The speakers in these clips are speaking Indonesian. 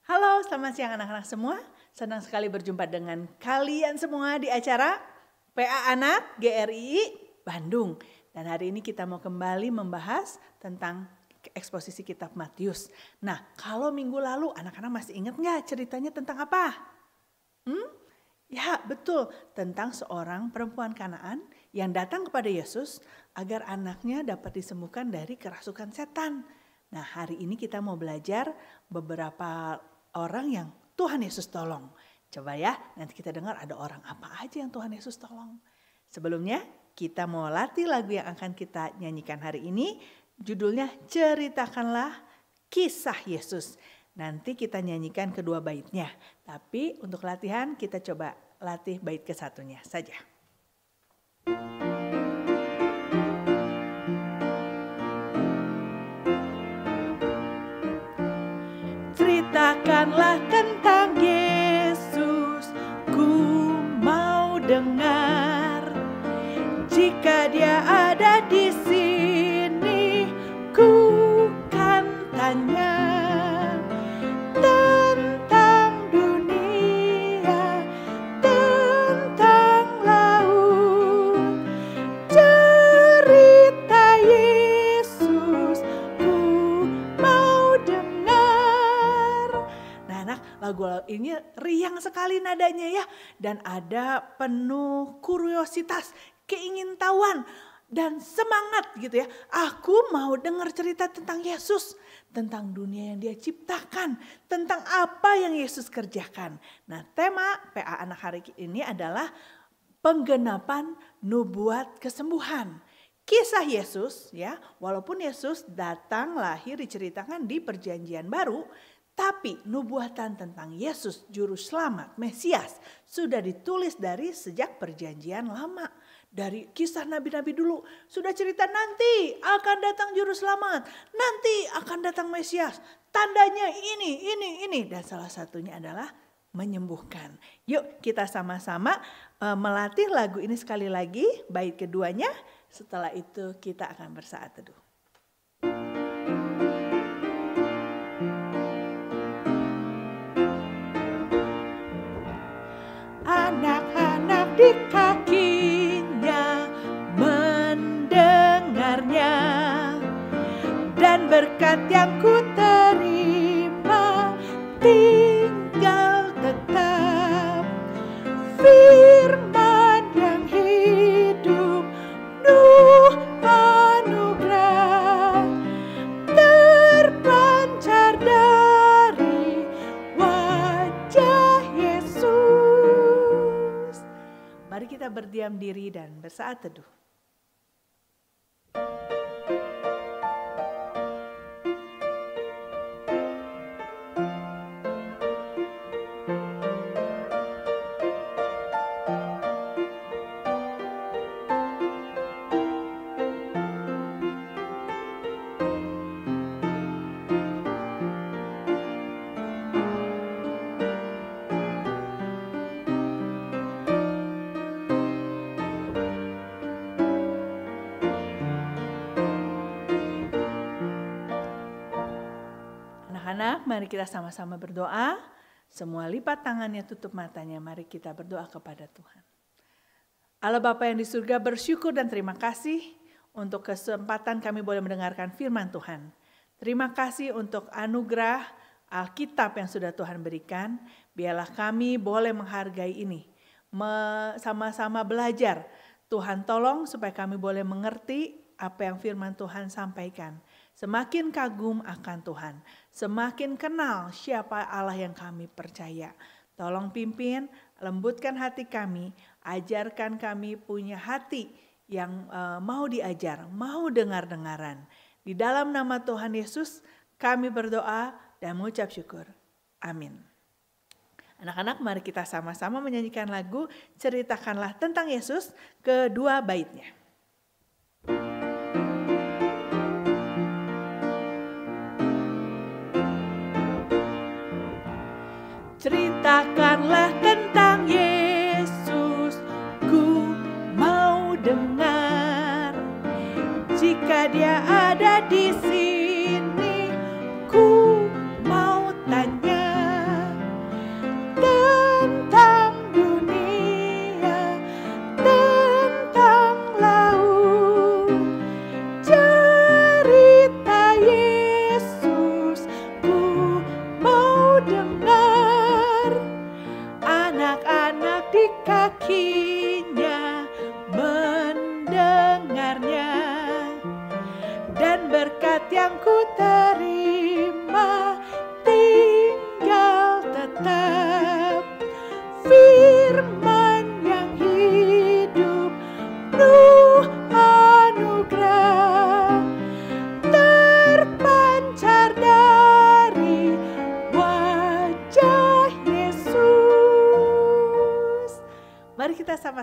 Halo, selamat siang anak-anak semua. Senang sekali berjumpa dengan kalian semua di acara PA Anak GRI Bandung. Dan hari ini kita mau kembali membahas tentang eksposisi kitab Matius. Nah, kalau minggu lalu anak-anak masih ingat nggak ceritanya tentang apa? Ya, betul. Tentang seorang perempuan Kanaan yang datang kepada Yesus agar anaknya dapat disembuhkan dari kerasukan setan. Nah, hari ini kita mau belajar beberapa orang yang Tuhan Yesus tolong. Coba ya, nanti kita dengar ada orang apa aja yang Tuhan Yesus tolong. Sebelumnya, kita mau latih lagu yang akan kita nyanyikan hari ini. Judulnya Ceritakanlah Kisah Yesus. Nanti kita nyanyikan kedua baitnya. Tapi untuk latihan kita coba latih bait ke-1-nya saja. Ceritakanlah tentang Yesus, ku mau dengar. Jika dia ada di sini, ku kan tanya tentang dunia, tentang laut, cerita Yesus, ku mau dengar. Nah anak, lagu ini riang sekali nadanya ya. Dan ada penuh kuriositas, keingintahuan dan semangat gitu ya. Aku mau dengar cerita tentang Yesus, tentang dunia yang dia ciptakan, tentang apa yang Yesus kerjakan. Nah, tema PA Anak hari ini adalah penggenapan nubuat kesembuhan. Kisah Yesus ya, walaupun Yesus datang lahir diceritakan di Perjanjian Baru, tapi nubuatan tentang Yesus juru selamat Mesias sudah ditulis dari sejak Perjanjian Lama. Dari kisah nabi-nabi dulu sudah cerita nanti akan datang juru selamat, nanti akan datang Mesias, tandanya ini dan salah satunya adalah menyembuhkan. Yuk kita sama-sama melatih lagu ini sekali lagi, bait keduanya. Setelah itu kita akan bersaat teduh. Anak-anak di kakinya mendengarnya, dan berkat yang ku terima tinggal tetap. Firman yang hidup, penuh anugerah, terpancar dari wajah Yesus. Mari kita berdiam diri dan bersaat teduh. Anak-anak, mari kita sama-sama berdoa. Semua lipat tangannya, tutup matanya. Mari kita berdoa kepada Tuhan. Allah Bapa yang di surga, bersyukur dan terima kasih untuk kesempatan kami boleh mendengarkan firman Tuhan. Terima kasih untuk anugerah Alkitab yang sudah Tuhan berikan. Biarlah kami boleh menghargai ini. Sama-sama belajar. Tuhan tolong supaya kami boleh mengerti apa yang firman Tuhan sampaikan. Semakin kagum akan Tuhan, semakin kenal siapa Allah yang kami percaya. Tolong pimpin, lembutkan hati kami, ajarkan kami punya hati yang mau diajar, mau dengar-dengaran. Di dalam nama Tuhan Yesus kami berdoa dan mengucap syukur. Amin. Anak-anak, mari kita sama-sama menyanyikan lagu Ceritakanlah tentang Yesus, kedua baitnya. Ceritakanlah tentang Yesus, ku mau dengar. Jika dia ada di sini, ku mau tanya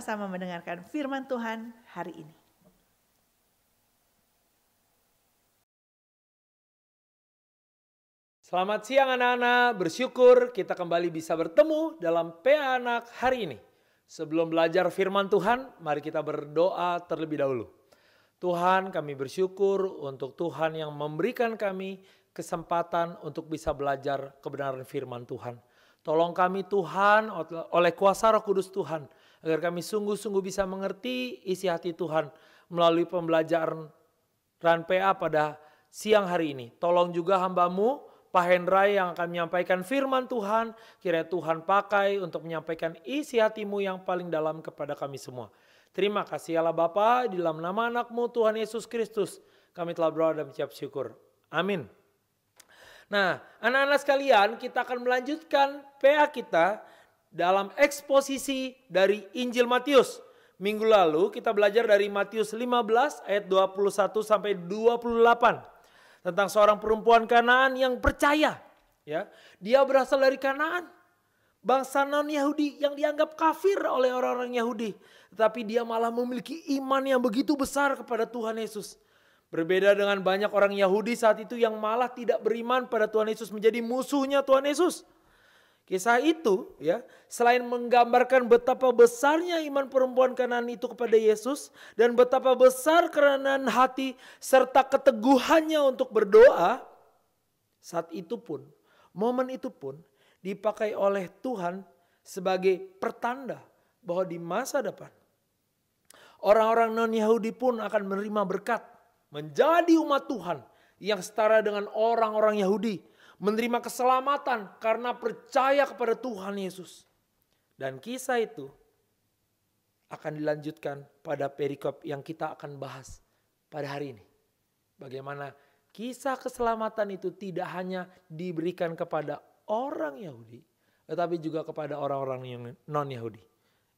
bersama-sama mendengarkan firman Tuhan hari ini. Selamat siang anak-anak, bersyukur kita kembali bisa bertemu dalam PA Anak hari ini. Sebelum belajar firman Tuhan, mari kita berdoa terlebih dahulu. Tuhan, kami bersyukur untuk Tuhan yang memberikan kami kesempatan untuk bisa belajar kebenaran firman Tuhan. Tolong kami Tuhan oleh kuasa Roh Kudus Tuhan, agar kami sungguh-sungguh bisa mengerti isi hati Tuhan melalui pembelajaran PA pada siang hari ini. Tolong juga hamba-Mu, Pak Hendra yang akan menyampaikan firman Tuhan, kiranya Tuhan pakai untuk menyampaikan isi hati-Mu yang paling dalam kepada kami semua. Terima kasih Allah Bapa, di dalam nama anak-Mu Tuhan Yesus Kristus, kami telah berdoa dan mengucap syukur. Amin. Nah, anak-anak sekalian, kita akan melanjutkan PA kita dalam eksposisi dari Injil Matius. Minggu lalu kita belajar dari Matius 15 ayat 21 sampai 28. Tentang seorang perempuan Kanaan yang percaya, ya, dia berasal dari Kanaan, bangsa non-Yahudi yang dianggap kafir oleh orang-orang Yahudi, tetapi dia malah memiliki iman yang begitu besar kepada Tuhan Yesus. Berbeda dengan banyak orang Yahudi saat itu yang malah tidak beriman pada Tuhan Yesus, menjadi musuhnya Tuhan Yesus. Kisah itu, ya, selain menggambarkan betapa besarnya iman perempuan Kanaan itu kepada Yesus dan betapa besar kerendahan hati serta keteguhannya untuk berdoa, saat itu pun, momen itu pun dipakai oleh Tuhan sebagai pertanda bahwa di masa depan orang-orang non-Yahudi pun akan menerima berkat, menjadi umat Tuhan yang setara dengan orang-orang Yahudi, menerima keselamatan karena percaya kepada Tuhan Yesus. Dan kisah itu akan dilanjutkan pada perikop yang kita akan bahas pada hari ini. Bagaimana kisah keselamatan itu tidak hanya diberikan kepada orang Yahudi, tetapi juga kepada orang-orang yang non-Yahudi.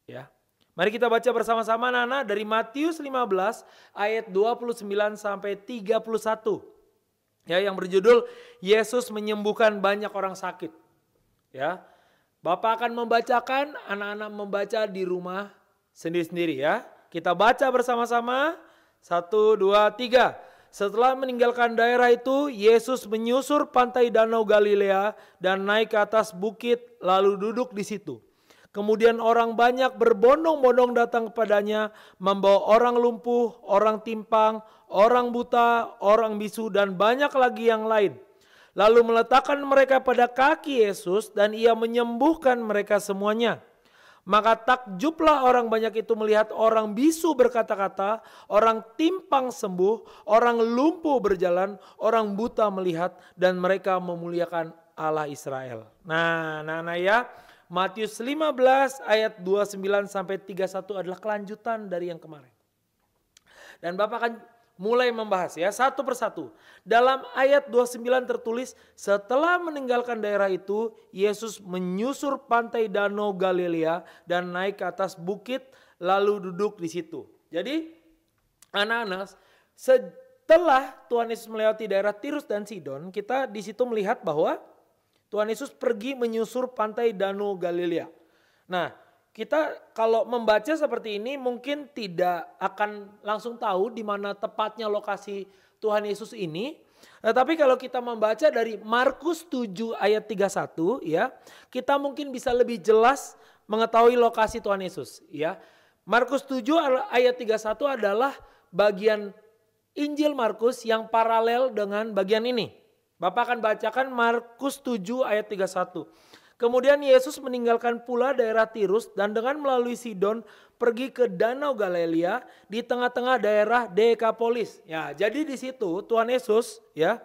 Ya. Mari kita baca bersama-sama anak-anak dari Matius 15 ayat 29 sampai 31. Ya, yang berjudul Yesus menyembuhkan banyak orang sakit. Ya, Bapak akan membacakan, anak-anak membaca di rumah sendiri-sendiri ya. Kita baca bersama-sama. 1, 2, 3. Setelah meninggalkan daerah itu, Yesus menyusur pantai Danau Galilea dan naik ke atas bukit lalu duduk di situ. Kemudian orang banyak berbondong-bondong datang kepadanya, membawa orang lumpuh, orang timpang, orang buta, orang bisu, dan banyak lagi yang lain. Lalu meletakkan mereka pada kaki Yesus dan ia menyembuhkan mereka semuanya. Maka takjublah orang banyak itu melihat orang bisu berkata-kata, orang timpang sembuh, orang lumpuh berjalan, orang buta melihat, dan mereka memuliakan Allah Israel. Nah ya. Matius 15 ayat 29 sampai 31 adalah kelanjutan dari yang kemarin. Dan Bapak akan mulai membahas ya satu persatu. Dalam ayat 29 tertulis, setelah meninggalkan daerah itu, Yesus menyusur pantai Danau Galilea dan naik ke atas bukit lalu duduk di situ. Jadi anak-anak, setelah Tuhan Yesus melewati daerah Tirus dan Sidon, kita di situ melihat bahwa Tuhan Yesus pergi menyusur pantai Danau Galilea. Nah, kita kalau membaca seperti ini mungkin tidak akan langsung tahu di mana tepatnya lokasi Tuhan Yesus ini. Tetapi kalau kita membaca dari Markus 7 ayat 31 ya, kita mungkin bisa lebih jelas mengetahui lokasi Tuhan Yesus ya. Markus 7 ayat 31 adalah bagian Injil Markus yang paralel dengan bagian ini. Bapak akan bacakan Markus 7 ayat 31. Kemudian Yesus meninggalkan pula daerah Tirus dan dengan melalui Sidon pergi ke Danau Galilea di tengah-tengah daerah Dekapolis. Ya, jadi di situ Tuhan Yesus ya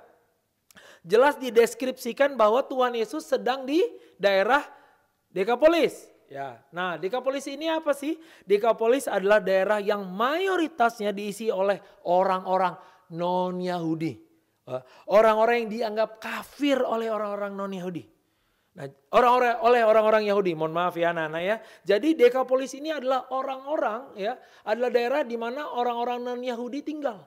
jelas dideskripsikan bahwa Tuhan Yesus sedang di daerah Dekapolis. Ya, nah Dekapolis ini apa sih? Dekapolis adalah daerah yang mayoritasnya diisi oleh orang-orang non-Yahudi. Orang-orang yang dianggap kafir oleh orang-orang non-Yahudi. Nah, orang-orang Yahudi, mohon maaf ya anak-anak ya. Jadi Dekapolis ini adalah orang-orang ya, adalah daerah di mana orang-orang non-Yahudi tinggal.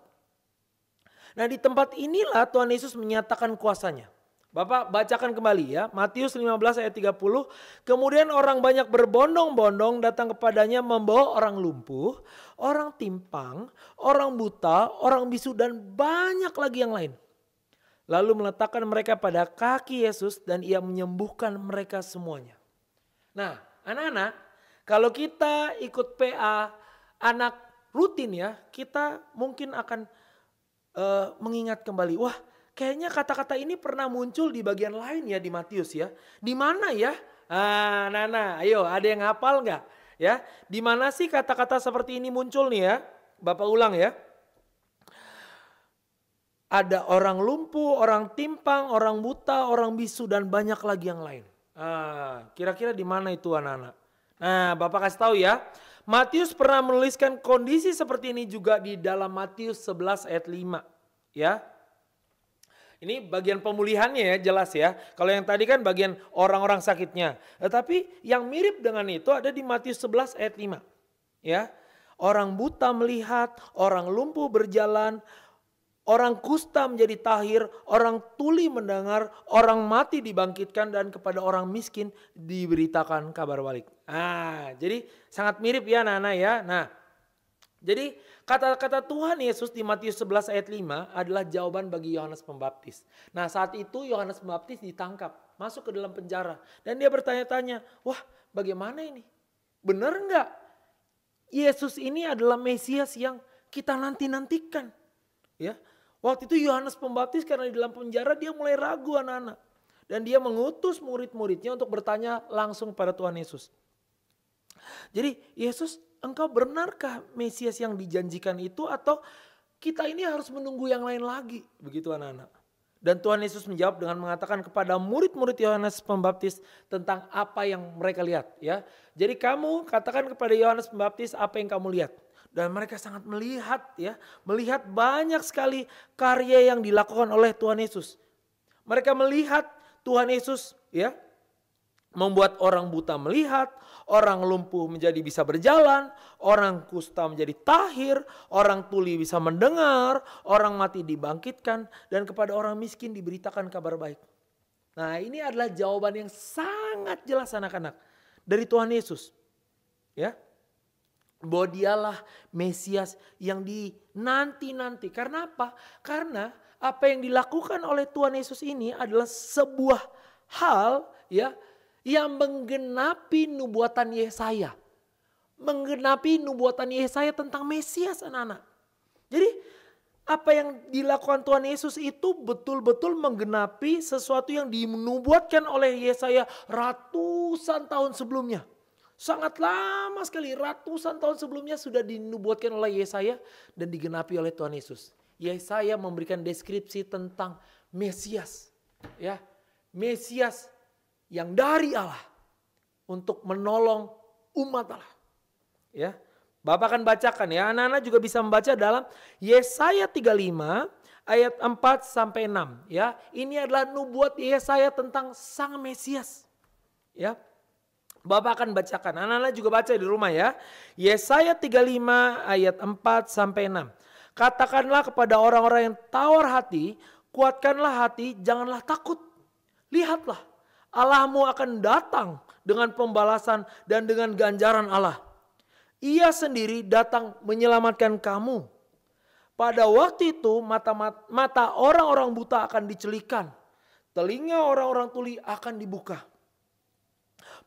Nah, di tempat inilah Tuhan Yesus menyatakan kuasanya. Bapak bacakan kembali ya, Matius 15 ayat 30. Kemudian orang banyak berbondong-bondong datang kepadanya membawa orang lumpuh, orang timpang, orang buta, orang bisu dan banyak lagi yang lain. Lalu meletakkan mereka pada kaki Yesus dan ia menyembuhkan mereka semuanya. Nah anak-anak, kalau kita ikut PA anak rutin ya, kita mungkin akan mengingat kembali, wah kayaknya kata-kata ini pernah muncul di bagian lain ya di Matius ya. Di mana ya? Nana, ayo ada yang hafal nggak? Ya, di mana sih kata-kata seperti ini muncul nih ya? Bapak ulang ya. Ada orang lumpuh, orang timpang, orang buta, orang bisu dan banyak lagi yang lain. Kira-kira di mana itu anak-anak? Nah, Bapak kasih tahu ya. Matius pernah menuliskan kondisi seperti ini juga di dalam Matius 11 ayat 5 ya. Ini bagian pemulihannya ya, jelas ya. Kalau yang tadi kan bagian orang-orang sakitnya. Tetapi yang mirip dengan itu ada di Matius 11 ayat 5 ya. Orang buta melihat, orang lumpuh berjalan, orang kusta menjadi tahir, orang tuli mendengar, orang mati dibangkitkan dan kepada orang miskin diberitakan kabar balik. Jadi sangat mirip ya anak-anak ya. Nah, jadi kata-kata Tuhan Yesus di Matius 11 ayat 5 adalah jawaban bagi Yohanes Pembaptis. Nah, saat itu Yohanes Pembaptis ditangkap, masuk ke dalam penjara dan dia bertanya-tanya, wah bagaimana ini? Benar enggak? Yesus ini adalah Mesias yang kita nanti-nantikan. Ya. Waktu itu Yohanes Pembaptis karena di dalam penjara dia mulai ragu anak-anak. Dan dia mengutus murid-muridnya untuk bertanya langsung pada Tuhan Yesus. Jadi Yesus, engkau benarkah Mesias yang dijanjikan itu atau kita ini harus menunggu yang lain lagi? Begitu anak-anak. Dan Tuhan Yesus menjawab dengan mengatakan kepada murid-murid Yohanes Pembaptis tentang apa yang mereka lihat. Ya. Jadi kamu katakan kepada Yohanes Pembaptis apa yang kamu lihat. Dan mereka sangat melihat ya, melihat banyak sekali karya yang dilakukan oleh Tuhan Yesus. Mereka melihat Tuhan Yesus ya, membuat orang buta melihat, orang lumpuh menjadi bisa berjalan, orang kusta menjadi tahir, orang tuli bisa mendengar, orang mati dibangkitkan, dan kepada orang miskin diberitakan kabar baik. Nah ini adalah jawaban yang sangat jelas anak-anak dari Tuhan Yesus. Ya. Bahwa dialah Mesias yang dinanti-nanti. Karena apa? Karena apa yang dilakukan oleh Tuhan Yesus ini adalah sebuah hal ya yang menggenapi nubuatan Yesaya. Menggenapi nubuatan Yesaya tentang Mesias anak-anak. Jadi apa yang dilakukan Tuhan Yesus itu betul-betul menggenapi sesuatu yang dinubuatkan oleh Yesaya ratusan tahun sebelumnya. Sangat lama sekali, ratusan tahun sebelumnya sudah dinubuatkan oleh Yesaya dan digenapi oleh Tuhan Yesus. Yesaya memberikan deskripsi tentang Mesias, ya, Mesias yang dari Allah untuk menolong umat Allah. Ya, Bapak akan bacakan ya, anak-anak juga bisa membaca dalam Yesaya 35 ayat 4 sampai 6. Ya, ini adalah nubuat Yesaya tentang Sang Mesias. Ya. Bapak akan bacakan, anak-anak juga baca di rumah ya. Yesaya 35 ayat 4 sampai 6. Katakanlah kepada orang-orang yang tawar hati, kuatkanlah hati, janganlah takut. Lihatlah, Allahmu akan datang dengan pembalasan dan dengan ganjaran Allah. Ia sendiri datang menyelamatkan kamu. Pada waktu itu mata orang-orang buta akan dicelikan, telinga orang-orang tuli akan dibuka.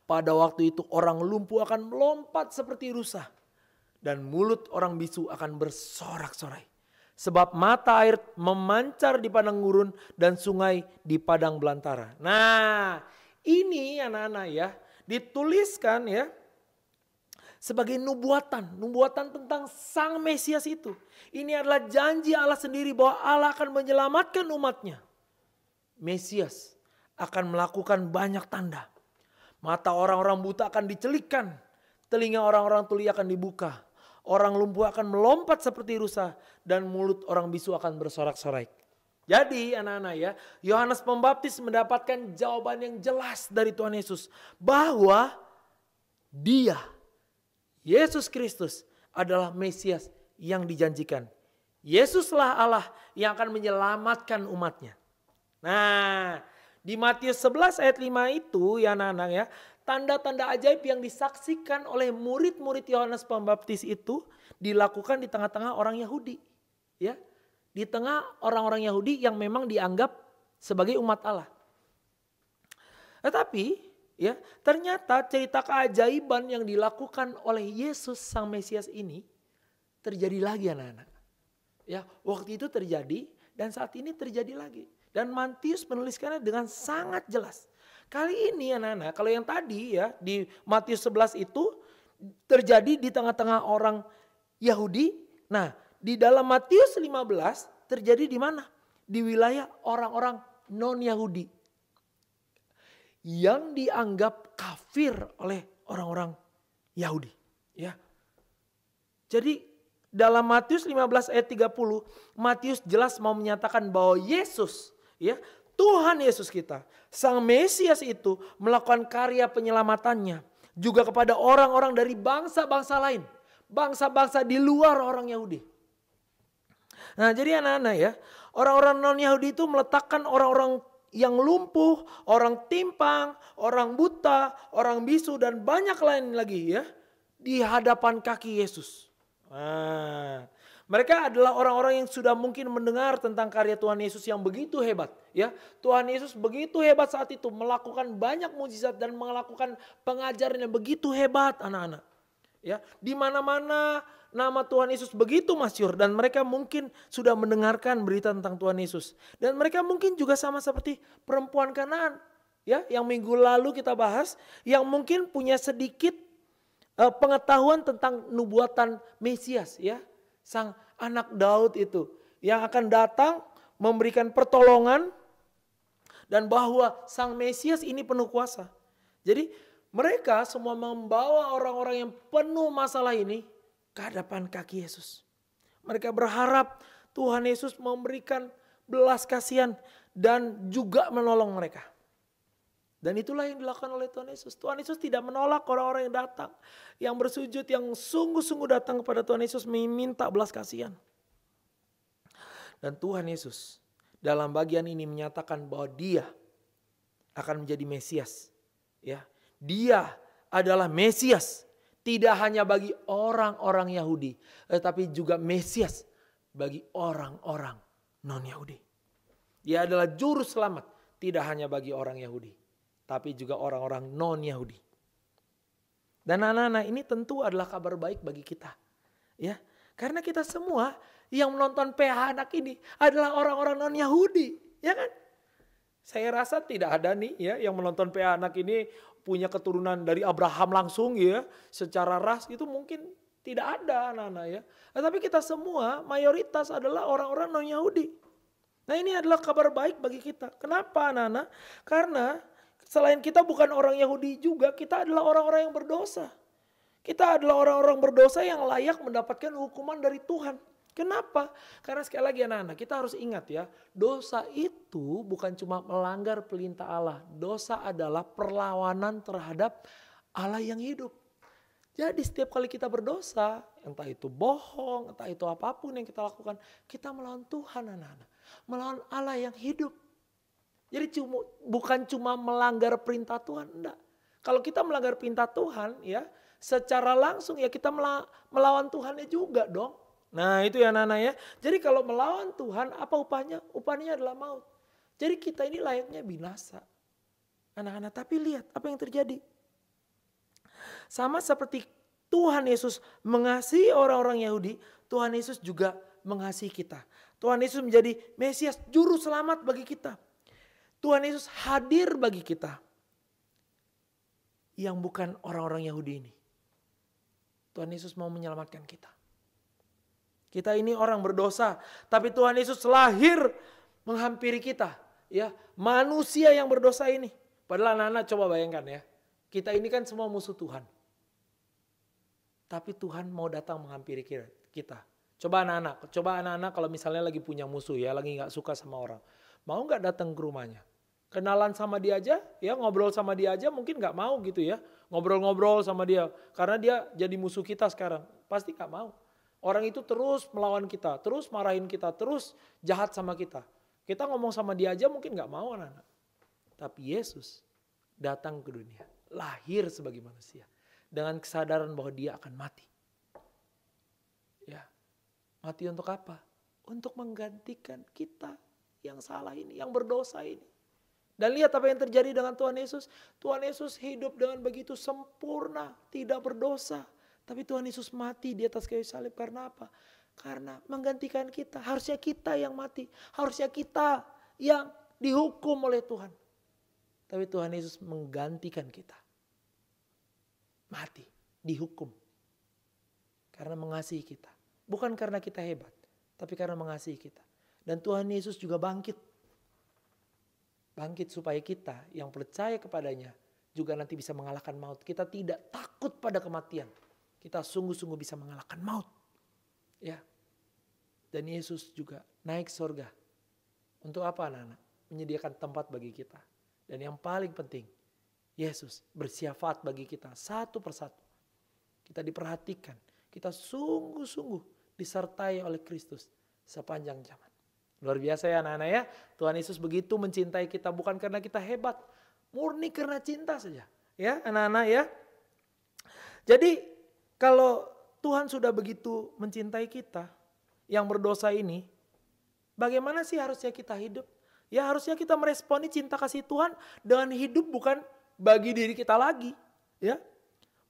Pada waktu itu orang lumpuh akan melompat seperti rusa. Dan mulut orang bisu akan bersorak-sorai. Sebab mata air memancar di padang gurun dan sungai di padang belantara. Nah ini anak-anak ya dituliskan ya sebagai nubuatan. Nubuatan tentang Sang Mesias itu. Ini adalah janji Allah sendiri bahwa Allah akan menyelamatkan umatnya. Mesias akan melakukan banyak tanda. Mata orang-orang buta akan dicelikkan, telinga orang-orang tuli akan dibuka, orang lumpuh akan melompat seperti rusa, dan mulut orang bisu akan bersorak-sorai. Jadi anak-anak ya, Yohanes Pembaptis mendapatkan jawaban yang jelas dari Tuhan Yesus. Bahwa dia, Yesus Kristus adalah Mesias yang dijanjikan. Yesuslah Allah yang akan menyelamatkan umatnya. Nah, Di Matius 11 ayat 5 itu ya anak-anak ya, tanda-tanda ajaib yang disaksikan oleh murid-murid Yohanes Pembaptis itu dilakukan di tengah-tengah orang Yahudi. Ya, di tengah orang-orang Yahudi yang memang dianggap sebagai umat Allah. Tetapi ya, ternyata cerita keajaiban yang dilakukan oleh Yesus Sang Mesias ini terjadi lagi anak-anak. Ya, waktu itu terjadi dan saat ini terjadi lagi. Dan Matius menuliskannya dengan sangat jelas. Kali ini anak-anak, kalau yang tadi ya di Matius 11 itu terjadi di tengah-tengah orang Yahudi. Nah, di dalam Matius 15 terjadi di mana? Di wilayah orang-orang non-Yahudi. Yang dianggap kafir oleh orang-orang Yahudi. Ya. Jadi dalam Matius 15 ayat 30, Matius jelas mau menyatakan bahwa Yesus, ya, Tuhan Yesus kita, Sang Mesias itu melakukan karya penyelamatannya juga kepada orang-orang dari bangsa-bangsa lain, bangsa-bangsa di luar orang Yahudi. Nah, jadi anak-anak ya, orang-orang non-Yahudi itu meletakkan orang-orang yang lumpuh, orang timpang, orang buta, orang bisu dan banyak lain lagi ya di hadapan kaki Yesus. Nah, mereka adalah orang-orang yang sudah mungkin mendengar tentang karya Tuhan Yesus yang begitu hebat. Ya, Tuhan Yesus begitu hebat saat itu melakukan banyak mukjizat dan melakukan pengajaran yang begitu hebat anak-anak. Ya, di mana-mana nama Tuhan Yesus begitu masyhur dan mereka mungkin sudah mendengarkan berita tentang Tuhan Yesus. Dan mereka mungkin juga sama seperti perempuan Kanaan, ya, yang minggu lalu kita bahas, yang mungkin punya sedikit pengetahuan tentang nubuatan Mesias, ya, sang anak Daud itu yang akan datang memberikan pertolongan dan bahwa sang Mesias ini penuh kuasa. Jadi mereka semua membawa orang-orang yang penuh masalah ini ke hadapan kaki Yesus. Mereka berharap Tuhan Yesus memberikan belas kasihan dan juga menolong mereka. Dan itulah yang dilakukan oleh Tuhan Yesus. Tuhan Yesus tidak menolak orang-orang yang datang, yang bersujud, yang sungguh-sungguh datang kepada Tuhan Yesus meminta belas kasihan. Dan Tuhan Yesus dalam bagian ini menyatakan bahwa Dia akan menjadi Mesias. Ya, Dia adalah Mesias, tidak hanya bagi orang-orang Yahudi, tetapi juga Mesias bagi orang-orang non-Yahudi. Dia adalah juru selamat, tidak hanya bagi orang Yahudi, tapi juga orang-orang non-Yahudi. Dan anak-anak, ini tentu adalah kabar baik bagi kita. Ya, karena kita semua yang menonton PH Anak ini adalah orang-orang non-Yahudi, ya kan? Saya rasa tidak ada nih ya yang menonton PH Anak ini punya keturunan dari Abraham langsung ya, secara ras itu mungkin tidak ada anak-anak ya. Tetapi kita semua mayoritas adalah orang-orang non-Yahudi. Nah, ini adalah kabar baik bagi kita. Kenapa anak-anak? Karena selain kita bukan orang Yahudi juga, kita adalah orang-orang yang berdosa. Kita adalah orang-orang berdosa yang layak mendapatkan hukuman dari Tuhan. Kenapa? Karena sekali lagi anak-anak, kita harus ingat ya, dosa itu bukan cuma melanggar perintah Allah. Dosa adalah perlawanan terhadap Allah yang hidup. Jadi setiap kali kita berdosa, entah itu bohong, entah itu apapun yang kita lakukan, kita melawan Tuhan anak-anak. Melawan Allah yang hidup. Jadi bukan cuma melanggar perintah Tuhan, enggak. Kalau kita melanggar perintah Tuhan ya, secara langsung ya kita melawan Tuhannya juga dong. Nah itu ya anak-anak ya. Jadi kalau melawan Tuhan apa upahnya? Upahnya adalah maut. Jadi kita ini layaknya binasa. Anak-anak, tapi lihat apa yang terjadi. Sama seperti Tuhan Yesus mengasihi orang-orang Yahudi, Tuhan Yesus juga mengasihi kita. Tuhan Yesus menjadi Mesias, juru selamat bagi kita. Tuhan Yesus hadir bagi kita. Yang bukan orang-orang Yahudi ini. Tuhan Yesus mau menyelamatkan kita. Kita ini orang berdosa, tapi Tuhan Yesus lahir menghampiri kita, ya, manusia yang berdosa ini. Padahal anak-anak coba bayangkan ya, kita ini kan semua musuh Tuhan. Tapi Tuhan mau datang menghampiri kita. Coba anak-anak kalau misalnya lagi punya musuh ya, lagi nggak suka sama orang, mau nggak datang ke rumahnya? Kenalan sama dia aja, ya ngobrol sama dia aja mungkin nggak mau gitu ya, ngobrol-ngobrol sama dia, karena dia jadi musuh kita sekarang, pasti nggak mau. Orang itu terus melawan kita, terus marahin kita, terus jahat sama kita. Kita ngomong sama dia aja mungkin gak mau anak-anak. Tapi Yesus datang ke dunia, lahir sebagai manusia dengan kesadaran bahwa dia akan mati. Ya, mati untuk apa? Untuk menggantikan kita yang salah ini, yang berdosa ini. Dan lihat apa yang terjadi dengan Tuhan Yesus. Tuhan Yesus hidup dengan begitu sempurna, tidak berdosa. Tapi Tuhan Yesus mati di atas kayu salib karena apa? Karena menggantikan kita. Harusnya kita yang mati. Harusnya kita yang dihukum oleh Tuhan. Tapi Tuhan Yesus menggantikan kita. Mati, dihukum. Karena mengasihi kita. Bukan karena kita hebat, tapi karena mengasihi kita. Dan Tuhan Yesus juga bangkit. Bangkit supaya kita yang percaya kepadanya juga nanti bisa mengalahkan maut. Kita tidak takut pada kematian. Kita sungguh-sungguh bisa mengalahkan maut. Ya. Dan Yesus juga naik surga. Untuk apa anak-anak? Menyediakan tempat bagi kita. Dan yang paling penting, Yesus bersyafaat bagi kita satu persatu. Kita diperhatikan. Kita sungguh-sungguh disertai oleh Kristus sepanjang zaman. Luar biasa ya anak-anak ya. Tuhan Yesus begitu mencintai kita bukan karena kita hebat. Murni karena cinta saja. Ya anak-anak ya. Jadi kalau Tuhan sudah begitu mencintai kita yang berdosa ini. Bagaimana sih harusnya kita hidup? Ya harusnya kita meresponi cinta kasih Tuhan dengan hidup bukan bagi diri kita lagi. Ya,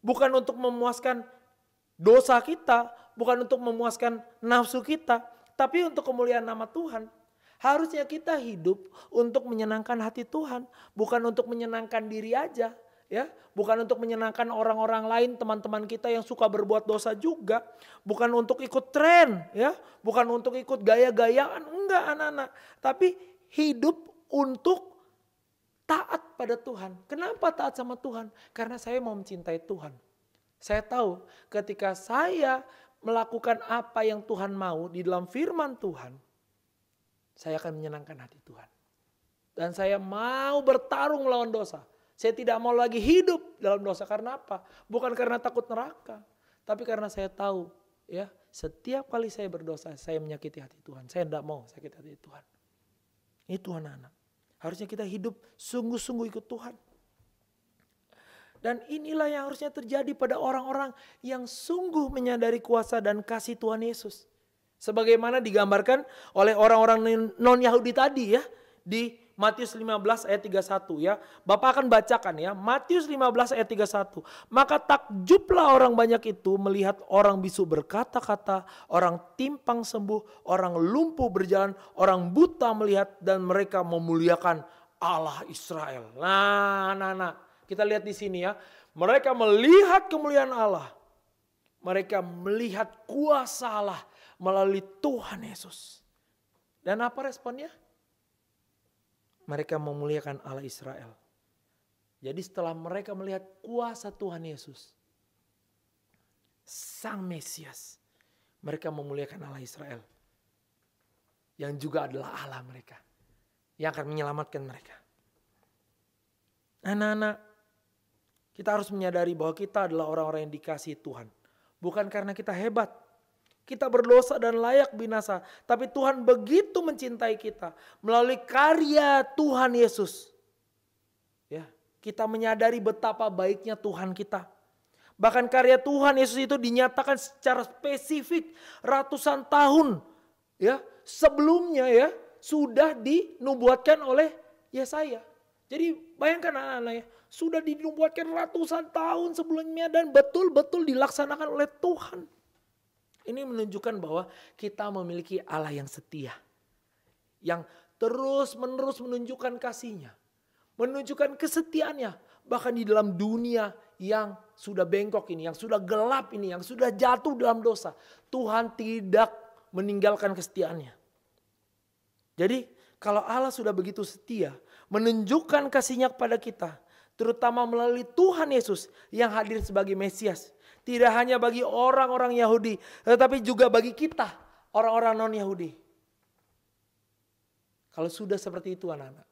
bukan untuk memuaskan dosa kita. Bukan untuk memuaskan nafsu kita. Tapi untuk kemuliaan nama Tuhan, harusnya kita hidup untuk menyenangkan hati Tuhan. Bukan untuk menyenangkan diri aja. Ya, bukan untuk menyenangkan orang-orang lain, teman-teman kita yang suka berbuat dosa juga. Bukan untuk ikut tren, ya. Bukan untuk ikut gaya-gayaan, enggak anak-anak. Tapi hidup untuk taat pada Tuhan. Kenapa taat sama Tuhan? Karena saya mau mencintai Tuhan. Saya tahu ketika saya melakukan apa yang Tuhan mau di dalam firman Tuhan, saya akan menyenangkan hati Tuhan. Dan saya mau bertarung melawan dosa. Saya tidak mau lagi hidup dalam dosa karena apa? Bukan karena takut neraka, tapi karena saya tahu, ya, setiap kali saya berdosa, saya menyakiti hati Tuhan. Saya tidak mau sakit hati Tuhan. Itu anak-anak. Harusnya kita hidup sungguh-sungguh ikut Tuhan. Dan inilah yang harusnya terjadi pada orang-orang yang sungguh menyadari kuasa dan kasih Tuhan Yesus. Sebagaimana digambarkan oleh orang-orang non-Yahudi tadi ya. Di Matius 15 ayat 31 ya. Bapak akan bacakan ya. Matius 15 ayat 31. Maka takjublah orang banyak itu melihat orang bisu berkata-kata, orang timpang sembuh, orang lumpuh berjalan, orang buta melihat dan mereka memuliakan Allah Israel. Nah. Kita lihat di sini ya. Mereka melihat kemuliaan Allah. Mereka melihat kuasa Allah melalui Tuhan Yesus. Dan apa responnya? Mereka memuliakan Allah Israel. Jadi setelah mereka melihat kuasa Tuhan Yesus, Sang Mesias, mereka memuliakan Allah Israel. Yang juga adalah Allah mereka. Yang akan menyelamatkan mereka. Anak-anak, kita harus menyadari bahwa kita adalah orang-orang yang dikasihi Tuhan. Bukan karena kita hebat. Kita berdosa dan layak binasa. Tapi Tuhan begitu mencintai kita. Melalui karya Tuhan Yesus. Ya, kita menyadari betapa baiknya Tuhan kita. Bahkan karya Tuhan Yesus itu dinyatakan secara spesifik ratusan tahun. Ya, sebelumnya ya sudah dinubuatkan oleh Yesaya. Jadi bayangkan anak-anak ya, sudah dinubuatkan ratusan tahun sebelumnya dan betul-betul dilaksanakan oleh Tuhan. Ini menunjukkan bahwa kita memiliki Allah yang setia. Yang terus-menerus menunjukkan kasih-Nya. Menunjukkan kesetiaannya. Bahkan di dalam dunia yang sudah bengkok ini, yang sudah gelap ini, yang sudah jatuh dalam dosa. Tuhan tidak meninggalkan kesetiaannya. Jadi kalau Allah sudah begitu setia, menunjukkan kasih-Nya kepada kita, terutama melalui Tuhan Yesus yang hadir sebagai Mesias. Tidak hanya bagi orang-orang Yahudi, tetapi juga bagi kita, orang-orang non-Yahudi. Kalau sudah seperti itu anak-anak,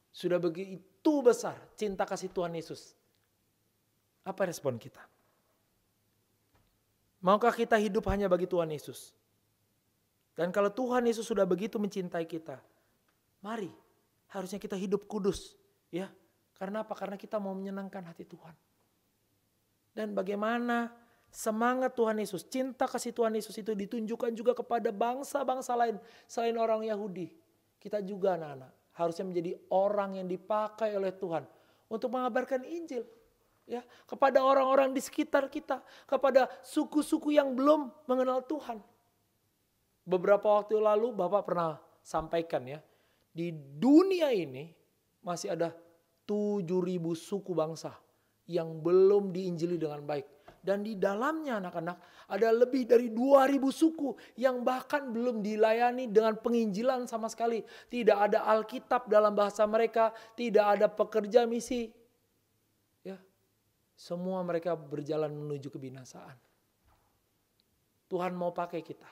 sudah begitu besar cinta kasih Tuhan Yesus. Apa respon kita? Maukah kita hidup hanya bagi Tuhan Yesus? Dan kalau Tuhan Yesus sudah begitu mencintai kita, mari harusnya kita hidup kudus. Ya, karena apa? Karena kita mau menyenangkan hati Tuhan. Dan bagaimana semangat Tuhan Yesus, cinta kasih Tuhan Yesus itu ditunjukkan juga kepada bangsa-bangsa lain selain orang Yahudi. Kita juga anak-anak harusnya menjadi orang yang dipakai oleh Tuhan untuk mengabarkan Injil. Ya, kepada orang-orang di sekitar kita, kepada suku-suku yang belum mengenal Tuhan. Beberapa waktu lalu Bapak pernah sampaikan ya, di dunia ini masih ada 7.000 suku bangsa yang belum diinjili dengan baik. Dan di dalamnya anak-anak ada lebih dari 2.000 suku yang bahkan belum dilayani dengan penginjilan sama sekali. Tidak ada Alkitab dalam bahasa mereka, tidak ada pekerja misi. Ya, semua mereka berjalan menuju kebinasaan. Tuhan mau pakai kita.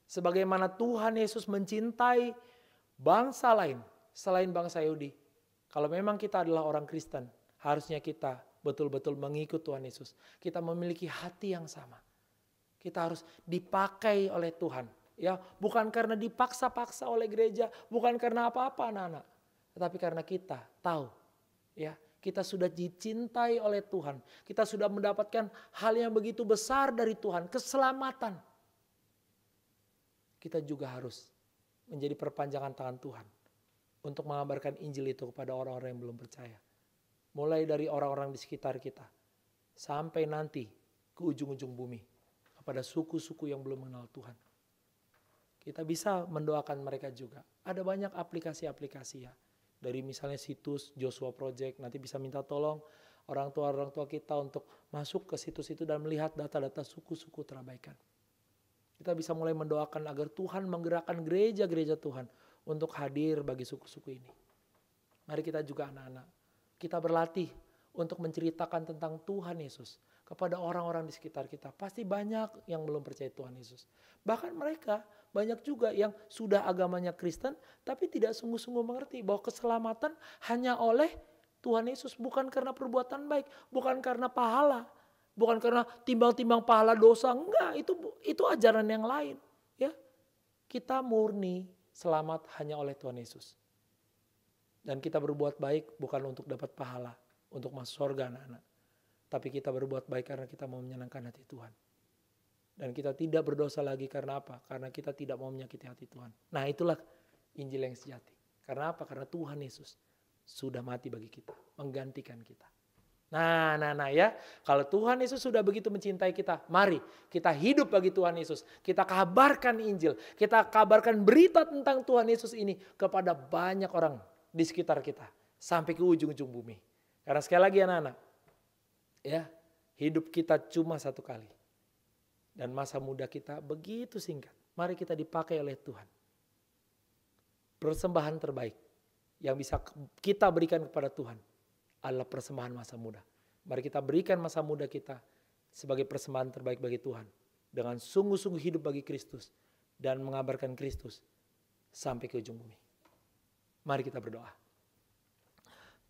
Sebagaimana Tuhan Yesus mencintai bangsa lain selain bangsa Yahudi. Kalau memang kita adalah orang Kristen, harusnya kita betul-betul mengikut Tuhan Yesus. Kita memiliki hati yang sama. Kita harus dipakai oleh Tuhan. Ya, bukan karena dipaksa-paksa oleh gereja, bukan karena apa-apa anak-anak. Tetapi karena kita tahu, ya, kita sudah dicintai oleh Tuhan. Kita sudah mendapatkan hal yang begitu besar dari Tuhan, keselamatan. Kita juga harus menjadi perpanjangan tangan Tuhan untuk mengabarkan Injil itu kepada orang-orang yang belum percaya. Mulai dari orang-orang di sekitar kita sampai nanti ke ujung-ujung bumi kepada suku-suku yang belum mengenal Tuhan. Kita bisa mendoakan mereka juga. Ada banyak aplikasi-aplikasi ya. Dari misalnya situs Joshua Project, nanti bisa minta tolong orang tua kita untuk masuk ke situs itu dan melihat data-data suku-suku terabaikan. Kita bisa mulai mendoakan agar Tuhan menggerakkan gereja-gereja Tuhan untuk hadir bagi suku-suku ini. Mari kita juga anak-anak, kita berlatih untuk menceritakan tentang Tuhan Yesus kepada orang-orang di sekitar kita. Pasti banyak yang belum percaya Tuhan Yesus. Bahkan mereka banyak juga yang sudah agamanya Kristen tapi tidak sungguh-sungguh mengerti bahwa keselamatan hanya oleh Tuhan Yesus. Bukan karena perbuatan baik, bukan karena pahala, bukan karena timbang-timbang pahala dosa. Enggak, itu ajaran yang lain. Ya, kita murni selamat hanya oleh Tuhan Yesus. Dan kita berbuat baik bukan untuk dapat pahala, untuk masuk surga anak-anak. Tapi kita berbuat baik karena kita mau menyenangkan hati Tuhan. Dan kita tidak berdosa lagi karena apa? Karena kita tidak mau menyakiti hati Tuhan. Nah, itulah Injil yang sejati. Karena apa? Karena Tuhan Yesus sudah mati bagi kita, menggantikan kita. Nah ya, kalau Tuhan Yesus sudah begitu mencintai kita, mari kita hidup bagi Tuhan Yesus. Kita kabarkan Injil, kita kabarkan berita tentang Tuhan Yesus ini kepada banyak orang di sekitar kita sampai ke ujung-ujung bumi. Karena sekali lagi anak-anak, ya, hidup kita cuma satu kali. Dan masa muda kita begitu singkat. Mari kita dipakai oleh Tuhan. Persembahan terbaik yang bisa kita berikan kepada Tuhan adalah persembahan masa muda. Mari kita berikan masa muda kita sebagai persembahan terbaik bagi Tuhan. Dengan sungguh-sungguh hidup bagi Kristus dan mengabarkan Kristus sampai ke ujung bumi. Mari kita berdoa.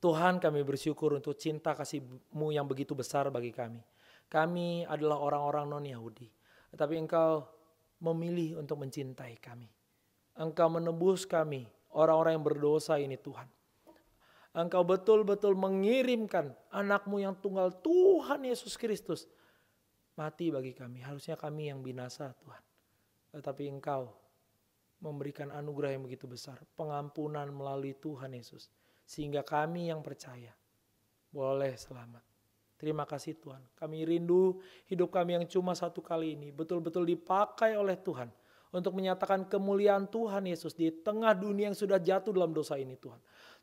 Tuhan, kami bersyukur untuk cinta kasih-Mu yang begitu besar bagi kami. Kami adalah orang-orang non-Yahudi. Tetapi Engkau memilih untuk mencintai kami. Engkau menebus kami, orang-orang yang berdosa ini Tuhan. Engkau betul-betul mengirimkan anak-Mu yang tunggal, Tuhan Yesus Kristus, mati bagi kami. Harusnya kami yang binasa Tuhan. Tetapi Engkau memberikan anugerah yang begitu besar, pengampunan melalui Tuhan Yesus, sehingga kami yang percaya boleh selamat. Terima kasih Tuhan, kami rindu hidup kami yang cuma satu kali ini betul-betul dipakai oleh Tuhan untuk menyatakan kemuliaan Tuhan Yesus di tengah dunia yang sudah jatuh dalam dosa ini Tuhan.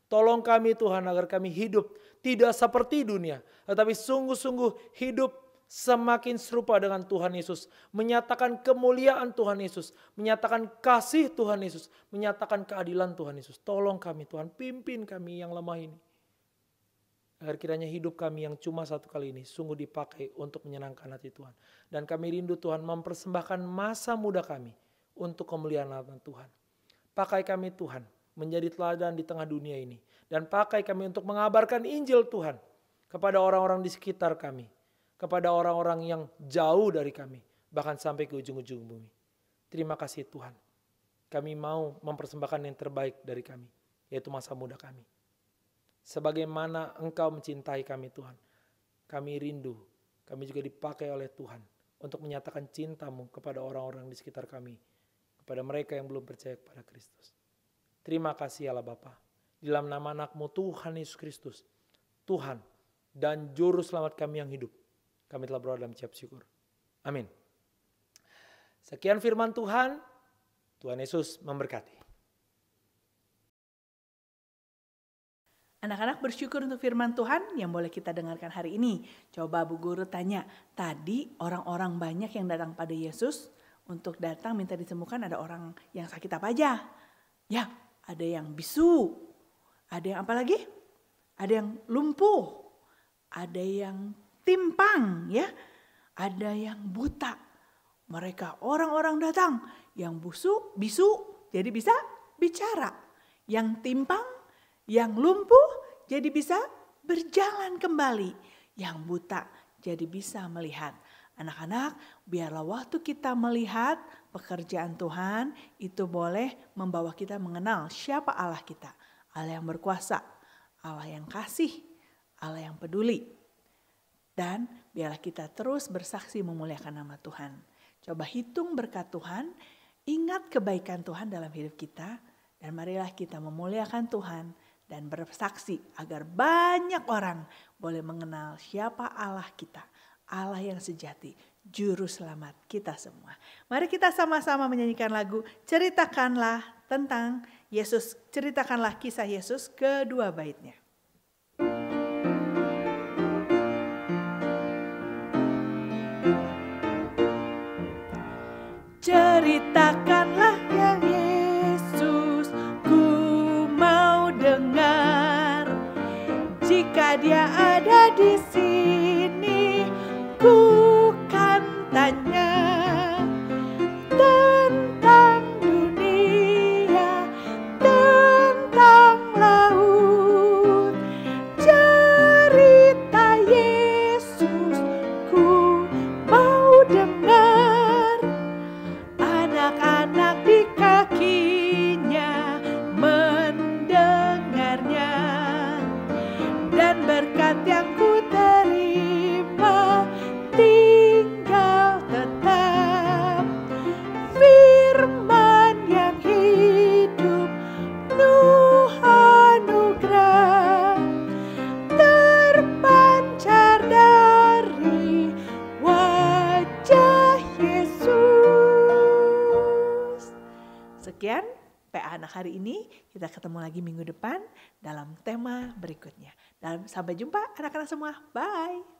Tolong kami Tuhan agar kami hidup tidak seperti dunia, tetapi sungguh-sungguh hidup semakin serupa dengan Tuhan Yesus, menyatakan kemuliaan Tuhan Yesus, menyatakan kasih Tuhan Yesus, menyatakan keadilan Tuhan Yesus. Tolong kami Tuhan, pimpin kami yang lemah ini. Agar kiranya hidup kami yang cuma satu kali ini sungguh dipakai untuk menyenangkan hati Tuhan. Dan kami rindu Tuhan mempersembahkan masa muda kami untuk kemuliaan nama Tuhan. Pakai kami Tuhan menjadi teladan di tengah dunia ini. Dan pakai kami untuk mengabarkan Injil Tuhan kepada orang-orang di sekitar kami. Kepada orang-orang yang jauh dari kami, bahkan sampai ke ujung-ujung bumi. Terima kasih Tuhan. Kami mau mempersembahkan yang terbaik dari kami, yaitu masa muda kami. Sebagaimana Engkau mencintai kami Tuhan. Kami rindu, kami juga dipakai oleh Tuhan untuk menyatakan cinta-Mu kepada orang-orang di sekitar kami. Kepada mereka yang belum percaya kepada Kristus. Terima kasih Allah Bapa. Di dalam nama anak-Mu Tuhan Yesus Kristus. Tuhan dan Juru Selamat kami yang hidup. Kami telah berdoa dalam ucap syukur. Amin. Sekian firman Tuhan. Tuhan Yesus memberkati. Anak-anak bersyukur untuk firman Tuhan yang boleh kita dengarkan hari ini. Coba Bu Guru tanya, tadi orang-orang banyak yang datang pada Yesus untuk datang minta disembuhkan, ada orang yang sakit apa aja? Ya, ada yang bisu, ada yang apa lagi? Ada yang lumpuh, ada yang timpang, ya, ada yang buta. Mereka orang-orang datang yang bisu jadi bisa bicara, yang timpang, yang lumpuh jadi bisa berjalan kembali. Yang buta jadi bisa melihat. Anak-anak, biarlah waktu kita melihat pekerjaan Tuhan itu boleh membawa kita mengenal siapa Allah kita. Allah yang berkuasa, Allah yang kasih, Allah yang peduli. Dan biarlah kita terus bersaksi memuliakan nama Tuhan. Coba hitung berkat Tuhan, ingat kebaikan Tuhan dalam hidup kita. Dan marilah kita memuliakan Tuhan dan bersaksi agar banyak orang boleh mengenal siapa Allah kita. Allah yang sejati, Juru Selamat kita semua. Mari kita sama-sama menyanyikan lagu Ceritakanlah tentang Yesus. Ceritakanlah kisah Yesus, kedua baitnya. Ceritakanlah ya Yesus, ku mau dengar. Jika Dia ada di sini, ku kan tanya tentang dunia, tentang laut. Cerita Yesus, ku mau dengar. Anak-anak di kakinya mendengarnya, dan berkat yang ku terima tinggal tetap. Firman yang hidup penuh anugerah, terpancar dari wajah Yesus. Sekian PA Anak hari ini, kita ketemu lagi minggu depan dalam tema berikutnya. Dan sampai jumpa anak-anak semua, bye.